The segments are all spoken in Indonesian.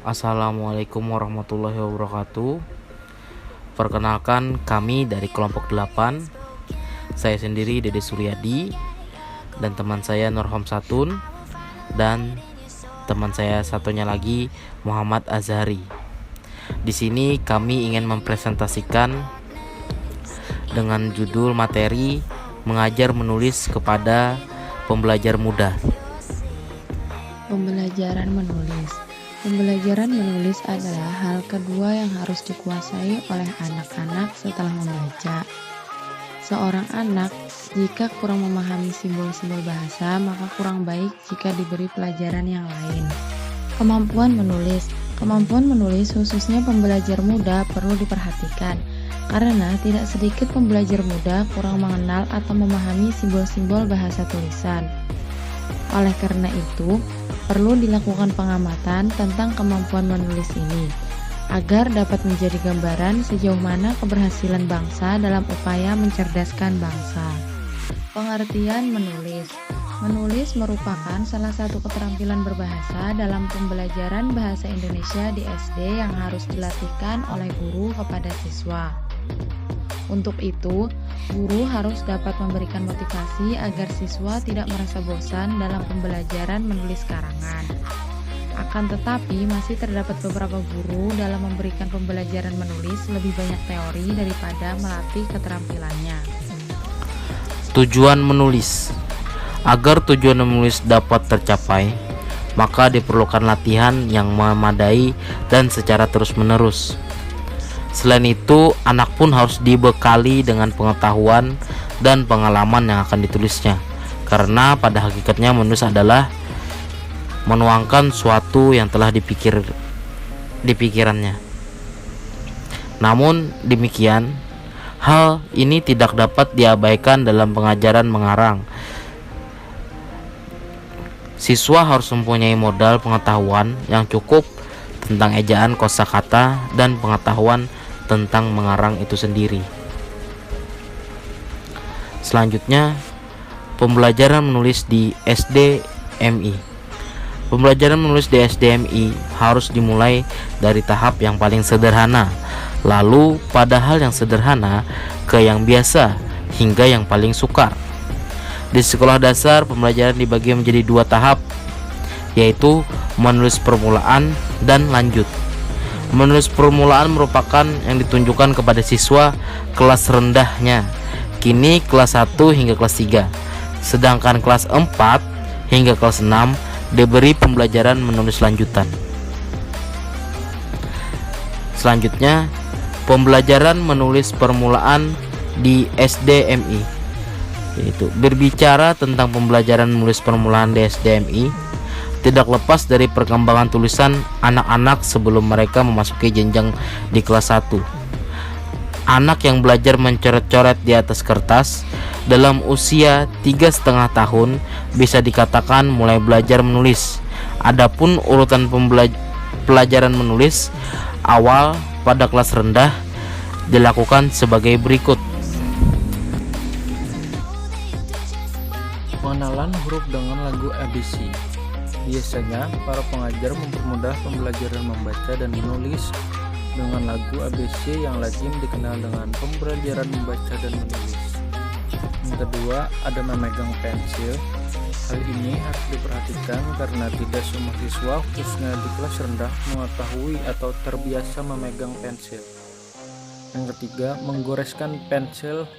Assalamualaikum warahmatullahi wabarakatuh. Perkenalkan, kami dari kelompok 8. Saya sendiri Dede Suryadi dan teman saya Nurham Satun dan teman saya satunya lagi Muhammad Azhari. Di sini kami ingin mempresentasikan dengan judul materi mengajar menulis kepada pembelajar muda. Pembelajaran menulis. Pembelajaran menulis adalah hal kedua yang harus dikuasai oleh anak-anak setelah membaca. Seorang anak jika kurang memahami simbol-simbol bahasa, maka kurang baik jika diberi pelajaran yang lain. Kemampuan menulis. Kemampuan menulis khususnya pembelajar muda perlu diperhatikan, karena tidak sedikit pembelajar muda kurang mengenal atau memahami simbol-simbol bahasa tulisan. Oleh karena itu, perlu dilakukan pengamatan tentang kemampuan menulis ini, agar dapat menjadi gambaran sejauh mana keberhasilan bangsa dalam upaya mencerdaskan bangsa. Pengertian menulis. Menulis merupakan salah satu keterampilan berbahasa dalam pembelajaran bahasa Indonesia di SD yang harus dilatihkan oleh guru kepada siswa. Untuk itu, guru harus dapat memberikan motivasi agar siswa tidak merasa bosan dalam pembelajaran menulis karangan. Akan tetapi, masih terdapat beberapa guru dalam memberikan pembelajaran menulis lebih banyak teori daripada melatih keterampilannya. Tujuan menulis. Agar tujuan menulis dapat tercapai, maka diperlukan latihan yang memadai dan secara terus-menerus. Selain itu, anak pun harus dibekali dengan pengetahuan dan pengalaman yang akan ditulisnya, karena pada hakikatnya menulis adalah menuangkan suatu yang telah di pikirannya. Namun demikian, hal ini tidak dapat diabaikan dalam pengajaran mengarang. Siswa harus mempunyai modal pengetahuan yang cukup tentang ejaan kosakata dan pengetahuan tentang mengarang itu sendiri. Selanjutnya, pembelajaran menulis di SDMI. Pembelajaran menulis di SDMI harus dimulai dari tahap yang paling sederhana, lalu pada hal yang sederhana ke yang biasa hingga yang paling sukar. Di sekolah dasar, pembelajaran dibagi menjadi 2 tahap, yaitu menulis permulaan dan lanjut. Menulis permulaan merupakan yang ditunjukkan kepada siswa kelas rendahnya, kini kelas 1 hingga kelas 3. Sedangkan kelas 4 hingga kelas 6 diberi pembelajaran menulis lanjutan. Selanjutnya, pembelajaran menulis permulaan di SDMI, yaitu berbicara tentang pembelajaran menulis permulaan di SDMI tidak lepas dari perkembangan tulisan anak-anak sebelum mereka memasuki jenjang di kelas 1. Anak yang belajar mencoret-coret di atas kertas dalam usia 3,5 tahun bisa dikatakan mulai belajar menulis. Adapun urutan pelajaran menulis awal pada kelas rendah dilakukan sebagai berikut. Pengenalan huruf dengan lagu ABC. Biasanya, para pengajar mempermudah pembelajaran membaca dan menulis dengan lagu ABC yang lazim dikenal dengan pembelajaran membaca dan menulis. Yang kedua, ada memegang pensil. Hal ini harus diperhatikan karena tidak semua siswa, khususnya di kelas rendah, mengetahui atau terbiasa memegang pensil. Yang ketiga, menggoreskan pensil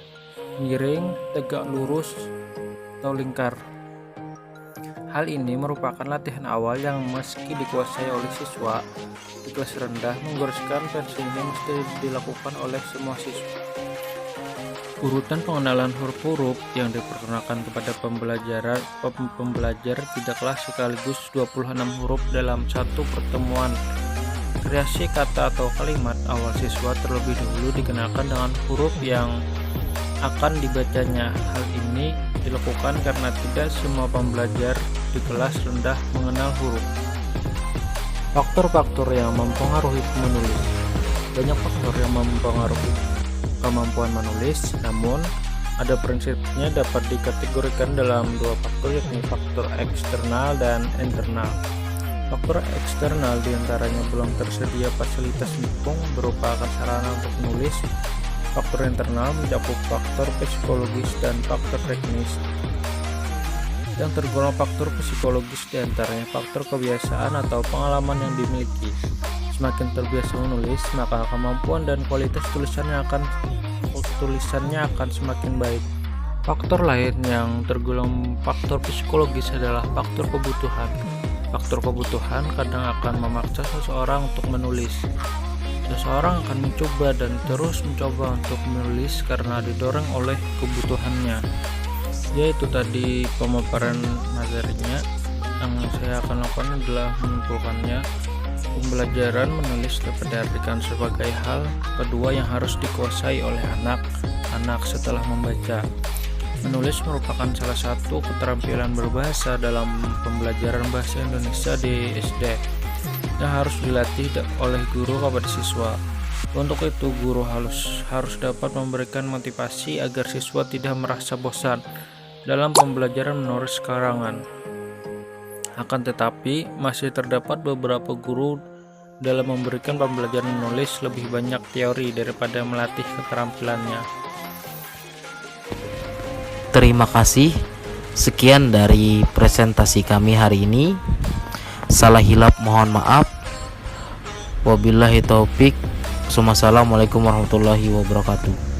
miring, tegak lurus, atau lingkar. Hal ini merupakan latihan awal yang meski dikuasai oleh siswa di kelas rendah, menggoreskan pensil ini mesti dilakukan oleh semua siswa. Urutan pengenalan huruf-huruf yang diperkenalkan kepada pembelajar tidaklah sekaligus 26 huruf dalam satu pertemuan. Kreasi kata atau kalimat awal siswa terlebih dahulu dikenalkan dengan huruf yang akan dibacanya. Hal ini dilakukan karena tidak semua pembelajar di kelas rendah mengenal huruf. Faktor-faktor yang mempengaruhi menulis. Banyak faktor yang mempengaruhi kemampuan menulis, namun ada prinsipnya dapat dikategorikan dalam 2 faktor, yakni faktor eksternal dan internal. Faktor eksternal diantaranya belum tersedia fasilitas mendukung berupa sarana untuk menulis. Faktor internal mencakup faktor psikologis dan faktor teknis. Yang tergolong faktor psikologis diantaranya faktor kebiasaan atau pengalaman yang dimiliki. Semakin terbiasa menulis, maka kemampuan dan kualitas tulisannya akan semakin baik. Faktor lain yang tergolong faktor psikologis adalah faktor kebutuhan. Faktor kebutuhan kadang akan memaksa seseorang untuk menulis. Seseorang akan mencoba dan terus mencoba untuk menulis karena didorong oleh kebutuhannya. Yaitu tadi pemaparan materinya. Yang saya akan lakukan adalah menyimpulkannya. Pembelajaran menulis dapat diartikan sebagai hal kedua yang harus dikuasai oleh anak-anak setelah membaca. Menulis merupakan salah satu keterampilan berbahasa dalam pembelajaran bahasa Indonesia di SD yang harus dilatih oleh guru kepada siswa. Untuk itu, guru harus dapat memberikan motivasi agar siswa tidak merasa bosan dalam pembelajaran menulis karangan. Akan tetapi, masih terdapat beberapa guru dalam memberikan pembelajaran menulis lebih banyak teori daripada melatih keterampilannya. Terima kasih. Sekian dari presentasi kami hari ini. Salah hilap mohon maaf. Wabillahi taufik. Wassalamualaikum warahmatullahi wabarakatuh.